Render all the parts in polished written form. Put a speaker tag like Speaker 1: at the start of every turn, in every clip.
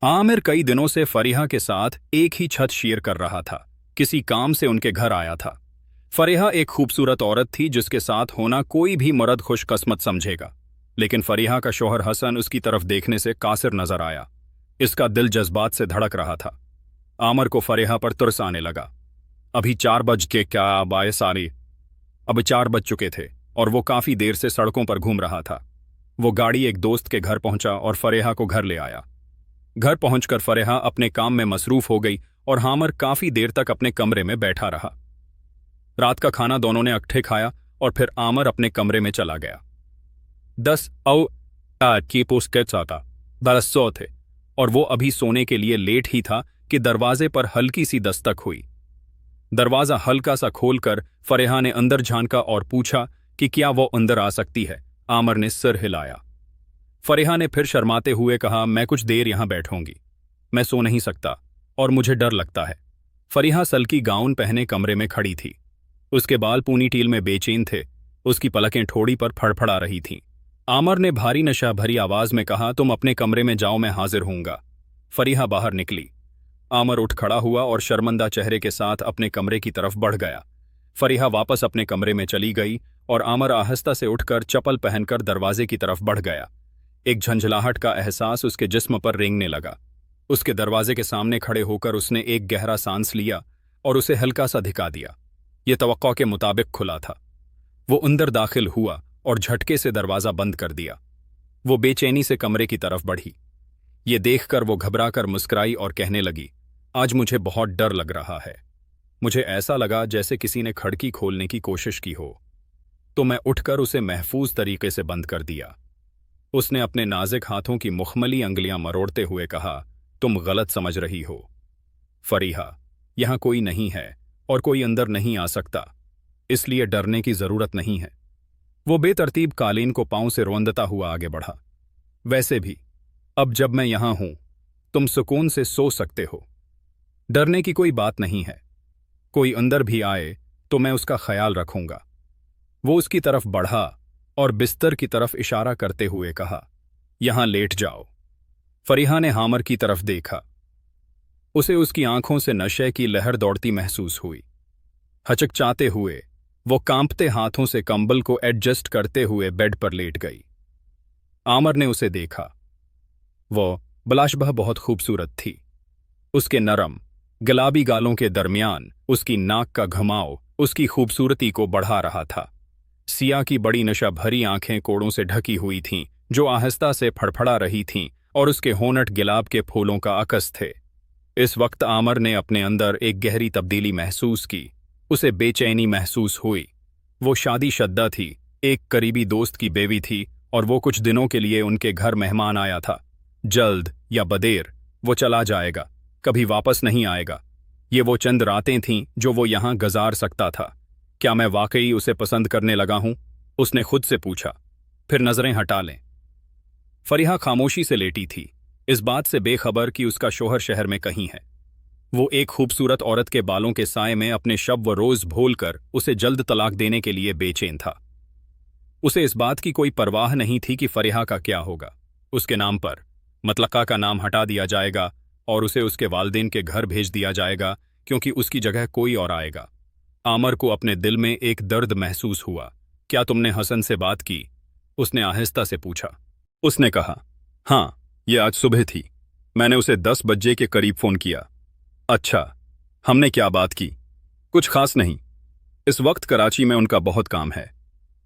Speaker 1: आमिर कई दिनों से फरीहा के साथ एक ही छत शेयर कर रहा था। किसी काम से उनके घर आया था। फरीहा एक खूबसूरत औरत थी जिसके साथ होना कोई भी मर्द खुशकिस्मत समझेगा। लेकिन फरीहा का शौहर हसन उसकी तरफ देखने से कासिर नजर आया। इसका दिल जज्बात से धड़क रहा था। आमिर को फरीहा पर तुरस आने लगा। अभी 4 बज के क्या बाय सारी अब 4 बज चुके थे और वो काफी देर से सड़कों पर घूम रहा था। वो गाड़ी एक दोस्त के घर पहुंचा और फरीहा को घर ले आया। घर पहुंचकर फरीहा अपने काम में मसरूफ हो गई और आमिर काफी देर तक अपने कमरे में बैठा रहा। रात का खाना दोनों ने इकट्ठे खाया और फिर आमिर अपने कमरे में चला गया। 10 औ की पुस्तक आता 10 थे और वो अभी सोने के लिए लेट ही था कि दरवाजे पर हल्की सी दस्तक हुई। दरवाजा हल्का सा खोलकर फरीहा ने अंदर झांका और पूछा कि क्या वो अंदर आ सकती है। आमिर ने सिर हिलाया। फरीहा ने फिर शर्माते हुए कहा, मैं कुछ देर यहां बैठूंगी, मैं सो नहीं सकता और मुझे डर लगता है। फरीहा सल्की गाउन पहने कमरे में खड़ी थी। उसके बाल पूनीटील में बेचैन थे। उसकी पलकें ठोड़ी पर फड़फड़ा रही थीं। आमिर ने भारी नशा भरी आवाज में कहा, तुम अपने कमरे में जाओ, मैं हाजिर हूंगा। फरीहा बाहर निकली। आमिर उठ खड़ा हुआ और शर्मंदा चेहरे के साथ अपने कमरे की तरफ बढ़ गया। फरीहा वापस अपने कमरे में चली गई और आमिर आहिस्ता से उठकर चप्पल पहनकर दरवाजे की तरफ बढ़ गया। एक झंझलाहट का एहसास उसके जिस्म पर रेंगने लगा। उसके दरवाजे के सामने खड़े होकर उसने एक गहरा सांस लिया और उसे हल्का सा धिका दिया। यह तवक्को के मुताबिक खुला था। वो अंदर दाखिल हुआ और झटके से दरवाजा बंद कर दिया। वो बेचैनी से कमरे की तरफ बढ़ी। ये देखकर वो घबराकर मुस्कुराई और कहने लगी, आज मुझे बहुत डर लग रहा है। मुझे ऐसा लगा जैसे किसी ने खिड़की खोलने की कोशिश की हो। तो मैं उठकर उसे महफूज तरीके से बंद कर दिया। उसने अपने नाजुक हाथों की मुखमली अंगुलियां मरोड़ते हुए कहा, तुम गलत समझ रही हो फरीहा, यहां कोई नहीं है और कोई अंदर नहीं आ सकता, इसलिए डरने की जरूरत नहीं है। वो बेतरतीब कालीन को पांव से रोंदता हुआ आगे बढ़ा। वैसे भी अब जब मैं यहां हूं, तुम सुकून से सो सकते हो। डरने की कोई बात नहीं है। कोई अंदर भी आए तो मैं उसका ख्याल रखूंगा। वो उसकी तरफ बढ़ा और बिस्तर की तरफ इशारा करते हुए कहा, यहां लेट जाओ। फरीहा ने आमिर की तरफ देखा। उसे उसकी आंखों से नशे की लहर दौड़ती महसूस हुई। हचकचाते हुए वो कांपते हाथों से कंबल को एडजस्ट करते हुए बेड पर लेट गई। आमिर ने उसे देखा। वो बिलाशबह बहुत खूबसूरत थी। उसके नरम गुलाबी गालों के दरमियान उसकी नाक का घुमाव उसकी खूबसूरती को बढ़ा रहा था। सिया की बड़ी नशा भरी आंखें कोड़ों से ढकी हुई थीं, जो आहिस्ता से फड़फड़ा रही थीं और उसके होंठ गुलाब के फूलों का अकस थे। इस वक्त आमिर ने अपने अंदर एक गहरी तब्दीली महसूस की। उसे बेचैनी महसूस हुई। वो शादीशुदा थी, एक करीबी दोस्त की बेवी थी और वो कुछ दिनों के लिए उनके घर मेहमान आया था। जल्द या बदेर वो चला जाएगा, कभी वापस नहीं आएगा। ये वो चंद रातें थीं जो वो यहां गुजार सकता था। क्या मैं वाकई उसे पसंद करने लगा हूं? उसने खुद से पूछा। फिर नजरें हटा लें। फरीहा खामोशी से लेटी थी, इस बात से बेखबर कि उसका शौहर शहर में कहीं है। वो एक खूबसूरत औरत के बालों के साए में अपने शब व रोज भूलकर उसे जल्द तलाक देने के लिए बेचैन था। उसे इस बात की कोई परवाह नहीं थी कि फरीहा का क्या होगा। उसके नाम पर मतलका का नाम हटा दिया जाएगा और उसे उसके वालिदैन के घर भेज दिया जाएगा, क्योंकि उसकी जगह कोई और आएगा। आमिर को अपने दिल में एक दर्द महसूस हुआ। क्या तुमने हसन से बात की? उसने आहिस्ता से पूछा। उसने कहा, हाँ, यह आज सुबह थी। मैंने उसे 10 बजे के करीब फोन किया। अच्छा, हमने क्या बात की? कुछ खास नहीं। इस वक्त कराची में उनका बहुत काम है।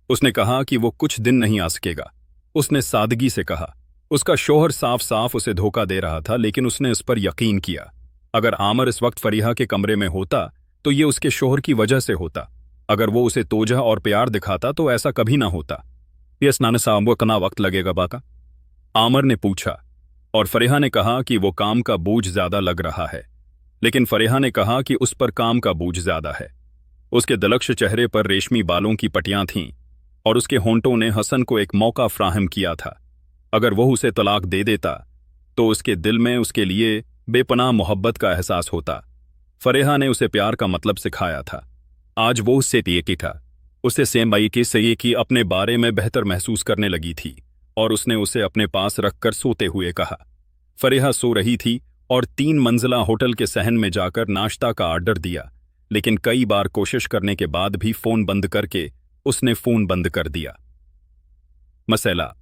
Speaker 1: उसने कहा कि वो कुछ दिन नहीं आ सकेगा। उसने सादगी से कहा। उसका शौहर साफ साफ उसे धोखा दे रहा था, लेकिन उसने इस पर यकीन किया। अगर आमिर इस वक्त फरीहा के कमरे में होता तो ये उसके शौहर की वजह से होता। अगर वो उसे तोजह और प्यार दिखाता तो ऐसा कभी ना होता। ये स्नान साहब को कितना वक्त लगेगा बाका? आमिर ने पूछा और फरीहा ने कहा कि वो काम का बोझ ज्यादा लग रहा है। लेकिन फरीहा ने कहा कि उस पर काम का बोझ ज्यादा है। उसके दलक्ष चेहरे पर रेशमी बालों की पटियां थीं और उसके होंठों ने हसन को एक मौका फ्राहम किया था। अगर वह उसे तलाक दे देता तो उसके दिल में उसके लिए बेपनाह मोहब्बत का एहसास होता। फरीहा ने उसे प्यार का मतलब सिखाया था। आज वो उससे तेकी था। उसे सेमबाई से ये कि अपने बारे में बेहतर महसूस करने लगी थी और उसने उसे अपने पास रखकर सोते हुए कहा, फरीहा सो रही थी और 3 मंजिला होटल के सहन में जाकर नाश्ता का ऑर्डर दिया, लेकिन कई बार कोशिश करने के बाद भी फोन बंद करके उसने फोन बंद कर दिया। मसला